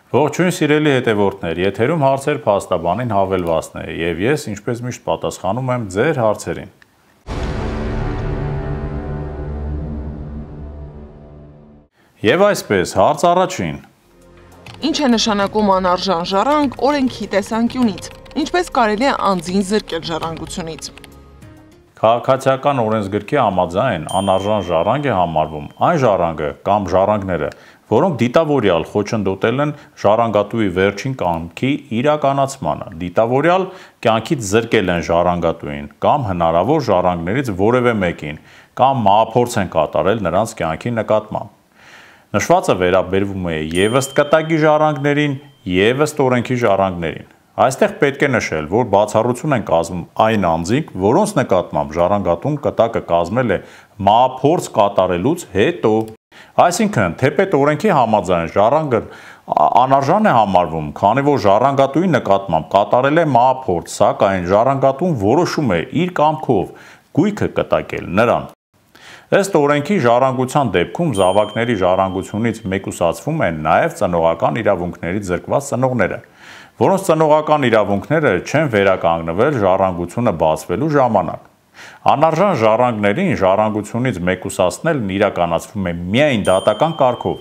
Ողջույն սիրելի հետևորդներ, եթերում հարցեր փաստաբանին հավելվածն է եւ ես ինչպես միշտ պատասխանում եմ ձեր հարցերին։ Եվ այսպես, հարց առաջին. Ինչ է նշանակում անարժան ժառանգ օրենքի տեսանկյունից։ Ինչպես կարելի է անձին զրկել ժառանգությունից։ Քաղաքացիական օրենսգրքի համաձայն անարժան ժառանգ է համարվում այն ժառանգը կամ ժառանգները, որոնք դիտավորյալ խոչընդոտել են ժառանգատուի վերջին կամքի իրականացմանը, դիտավորյալ կյանքից զրկել են ժառանգատուին կամ հնարավոր ժառանգներից որևէ մեկին կամ մահափորձ են կատարել նրանց կյանքի նկատմամբ։ Նշվածը վերաբերվում է ևս կտակի ժառանգներին, ևս օրենքի ժառանգներին։ Այստեղ պետք է նշել, որ բացառություն են կազմում այն անձինք, որոնց նկատմամբ ժառանգատուն կտակը կազմել է մահափորձ կատարելուց հետո։ Այսինքն, թեպետ օրենքի համաձայն ժառանգն անարժան է համարվում, քանի որ ժառանգատուի նկատմամբ կատարել է մահափորձ, սակայն ժառանգատուն որոշում է իր կամքով գույքը կտակել նրան։ Ըստ օրենքի ժառանգության դեպքում զավակների ժառանգությունից մեկուսացվում են նաև ծնողական իրավունքներից զրկված ծնողները, որոնց ծնողական իրավունքները չեն վերականգնվել ժառանգությունը բացվելու ժամանակ։ Անարժան ժառանգներին ժառանգությունից մեկուսացնելն իրականացվում է միայն դատական կարգով։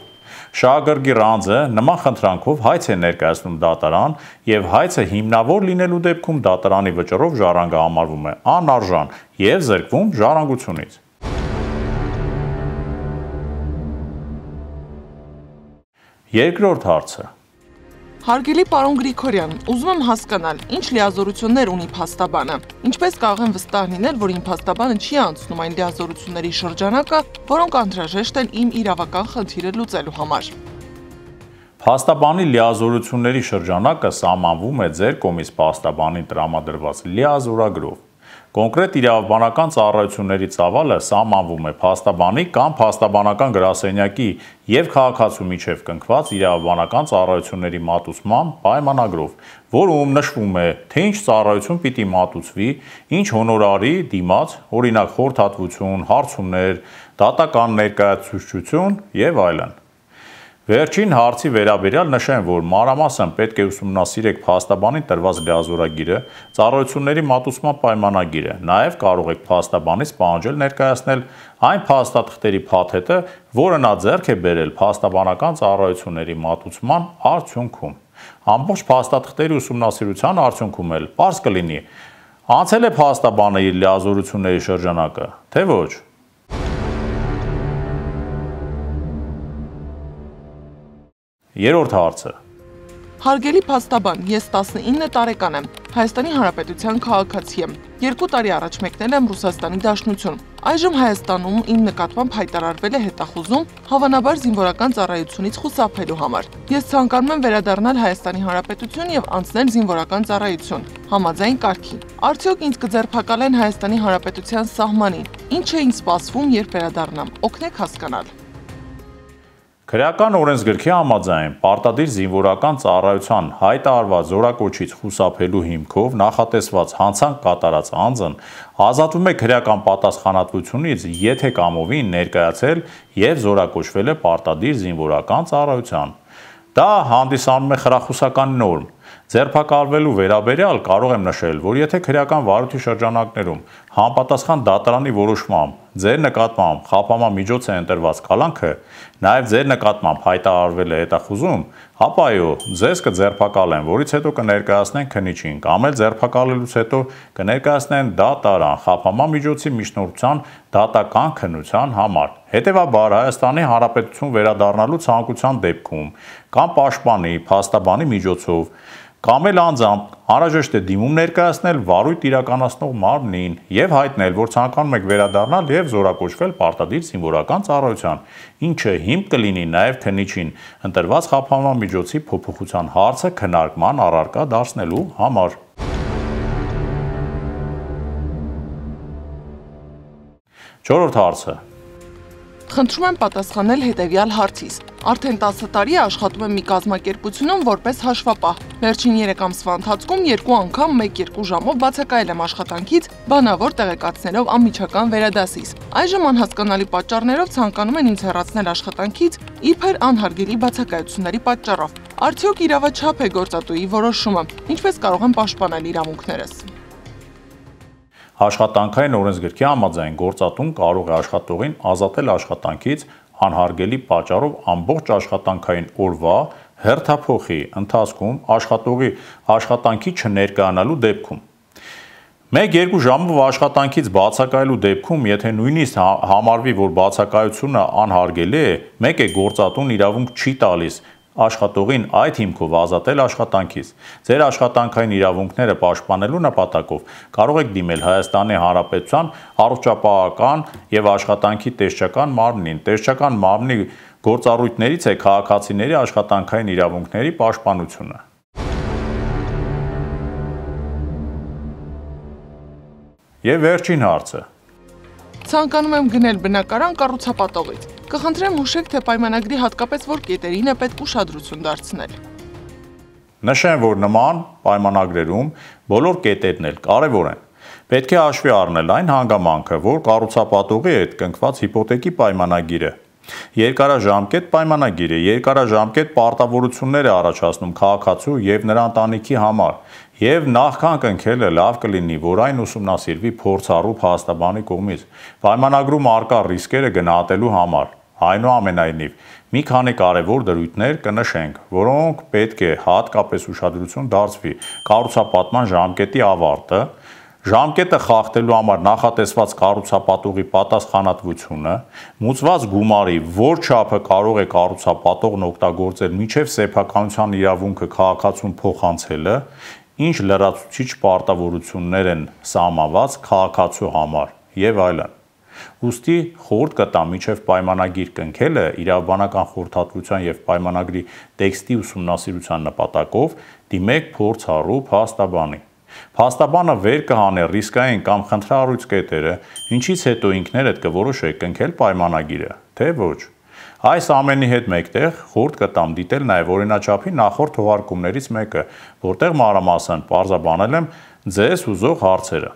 Շահագրգիռ անձը նման խնդրանքով հայց է ներկայացնում դատարան եւ հայցը հիմնավոր լինելու դեպքում դատարանի վճռով ժառանգը համարվում է անարժան եւ զրկվում ժառանգությունից։ Երկրորդ հարցը. Հարգելի պարոն Գրիգորյան, ուզում եմ հասկանալ, ինչ լիազորություններ ունի փաստաբանը։ Ինչպես կարող եմ վստահ լինել, որ իմ փաստաբանը չի անցնում այն լիազորությունների շրջանակը, որոնք անհրաժեշտ են իմ իրավական խնդիրը լուծելու համար։ Փաստաբանի լիազորությունների շրջանակը սահմանվում է ձեր կողմից փաստաբանին տրամադրված լիազորագրով։ Կոնկրետ իրավաբանական ծառայությունների ծավալը սահմանվում է փաստաբանի կամ փաստաբանական գրասենյակի եւ քաղաքացու միջև կնքված իրավաբանական ծառայությունների մատուցման պայմանագրով, որում նշվում է, թե ինչ ծառայություն պիտի մատուցվի, ինչ հոնորարի դիմաց, օրինակ խորհրդատվություն, հարցումներ, դատական ներկայացուցչություն եւ այլն։ Վերջին հարցի վերաբերյալ նշեմ, որ մանրամասն պետք է ուսումնասիրեք փաստաբանին տրված լիազորագիրը, ծառայությունների մատուցման պայմանագիրը, նաև կարող եք փաստաբանից պահանջել ներկայացնել այն փաստաթղթերի փաթեթը, որը նա ձեռք է բերել փաստաբանական ծառայությունների մատուցման արդյունքում։ Ամբողջ փաստաթղթերի ուսումնասիրության արդյունքում էլ պարզ կլինի, անցել է փաստաբանը իր լիազորությունների շրջանակը, թե ոչ։ Երրորդ հարցը. Հարգելի փաստաբան, ես 19 տարեկան եմ, Հայաստանի Հանրապետության քաղաքացի եմ։ 2 տարի առաջ մեկնել եմ Ռուսաստանի Դաշնություն։ Այժմ Հայաստանում իմ նկատմամբ հայտարարվել է հետախուզում, հավանաբար զինվորական ծառայությունից խուսափելու համար։ Ես ցանկանում եմ վերադառնալ Հայաստանի Հանրապետություն եւ անցնել զինվորական ծառայություն, համաձայն կարգի։ Արդյոք ինձ կձերբակալեն Հայաստանի Հանրապետության սահմանին։ Ինչ է ինձ սպասվում, երբ վերադառնամ։ Օգնեք հասկանալ։ Քրեական օրենսգրքի համաձայն պարտադիր զինվորական ծառայության հայտարարված զորակոչից խուսափելու հիմքով նախատեսված հանցանք կատարած անձն ազատվում է քրեական պատասխանատվությունից, եթե կամովին ներկայացել եւ զորակոչվել է պարտադիր զինվորական ծառայության։ Դա հանդիսանում է խրախուսական նորմ։ Ձերբակալվելու վերաբերյալ կարող եմ նշել, որ եթե քրեական վարույթի շրջանակներում համապատասխան դատարանի որոշմամբ ձեր նկատմամբ խափանման միջոց է ընտրված կալանքը, նաև ձեր նկատմամբ հայտարարվել է հետախուզում, ապա այո, ձեզ կձերբակալեն, որից հետո կներկայացնեն քննիչին, կամ էլ ձերբակալելուց հետո կներկայացնեն դատարան խափանման միջոցի միջնորդության դատական քննության համար։ Հետևաբար Հայաստանի Հանրապետություն վերադառնալու ցանկության դեպքում կամ պաշտպանի, փաստաբանի միջոցով կամ էլ անձամբ անհրաժեշտ է դիմում ներկայացնել վարույթ իրականացնող մարմնին եւ հայտնել, որ ցանկանում եք վերադառնալ եւ զորակոչվել պարտադիր զինվորական ծառայության, ինչը հիմք կլինի նաեւ քննիչին ընտրված խափանման միջոցի փոփոխության հարցը քննարկման առարկա դարձնելու համար։ Չորրորդ հարցը. Խնդրում եմ պատասխանել հետևյալ հարցիս։ Արդեն 10 տարի է աշխատում եմ մի կազմակերպությունում որպես հաշվապահ։ Վերջին 3 ամսվա ընթացքում 2 անգամ 1-2 ժամով բացակայել եմ աշխատանքից, բանավոր տեղեկացնելով անմիջական վերադասից։ Այժմ անհասկանալի պատճառներով ցանկանում են ինձ հեռացնել աշխատանքից, իբր անհարգելի բացակայությունների պատճառով։ Արդյոք իրավաչափ է գործատուի որոշումը, ինչպես կարող են պաշտպանել իրավունքներս։ Աշխատանքային օրենսգրքի համաձայն գործատուն կարող է աշխատողին ազատել աշխատանքից անհարգելի պատճառով ամբողջ աշխատանքային օրվա հերթափոխի ընթացքում աշխատողի աշխատանքի չներկայանալու դեպքում։ 1-2 ժամով աշխատանքից բացակայելու դեպքում, եթե նույնիսկ համարվի, որ բացակայությունը անհարգելի է, մեկ է գործատուն իրավունք չի տալիս աշխատողին այդ հիմքով ազատել աշխատանքից։ Ձեր աշխատանքային իրավունքները պաշտպանելու նպատակով կարող եք դիմել Հայաստանի Հանրապետության առողջապահական և աշխատանքի տեսչական մարմնին։ Տեսչական մարմնի գործառույթներից է քաղաքացիների աշխատանքային իրավունքների պաշտպանությունը։ Եվ վերջին հարցը։ Ցանկանում եմ գնել բնակարան կառուցապատողից։ Կխնդրեմ հուշեք, թե պայմանագրի հատկապես որ կետերին է պետք ուշադրություն դարձնել։ Նշեմ, որ նման պայմանագրերում բոլոր կետերն էլ կարևոր են։ Պետք է հաշվի առնել այն հանգամանքը, որ կառուցապատողի հետ կնքված հիպոթեկի պայմանագիրը երկարաժամկետ պայմանագիր է, երկարաժամկետ պարտավորություններ է առաջացնում քաղաքացու և նրա ընտանիքի համար, և նախքան կնքելը լավ կլինի, որ այն ուսումնասիրվի փորձառու փաստաբանի կողմից, պայմանագրում առկա ռիսկերը գնահատելու համար։ Այնուամենայնիվ, մի քանի կարևոր դրույթներ կնշենք, որոնք պետք է հատկապես ուշադրություն դարձվի՝ կառուցապատման ժամկետի ավարտը, ժամկետը խախտելու համար նախատեսված կառուցապատողի պատասխանատվությունը, մուծված գումարի որ չափը կարող է կառուցապատողն օգտագործել մինչև սեփականության իրավունքը քաղաքացուն փոխանցելը, ինչ լրացուցիչ պարտավորություններ են սահմանված քաղաքացու համար և այլն։ Ուստի խորհուրդ կտամ մինչև պայմանագիր կնքելը իրավաբանական խորհրդատվության և պայմանագրի տեքստի ուսումնասիրության նպատակով դիմեք փորձառու փաստաբանի։ Փաստաբանը վեր կհանե ռիսկային կամ խնդրահարույց կետերը, ինչից հետո ինքներդ կորոշեք կնքել պայմանագիրը, թե ոչ։ Այս ամենի հետ մեկտեղ խորհուրդ կտամ դիտել նաև օրինաչափի նախորդ թողարկումներից մեկը, որտեղ մանրամասն պարզաբանել եմ ձեզ հուզող հարցերը։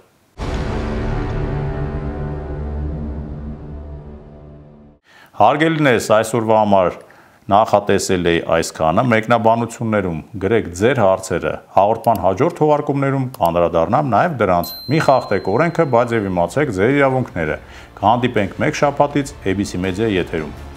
Հարգելիներս, այսօրվա համար նախատեսել էի այսքանը, մեկնաբանություններում գրեք ձեր հարցերը, հաղորդման հաջորդ թողարկումներում կանդրադառնամ նաև դրանց։ Մի խախտեք օրենքը, բայց և իմացեք ձեր իրավունքները։ Կհանդիպենք մեկ շաբաթից ABC Media եթերում։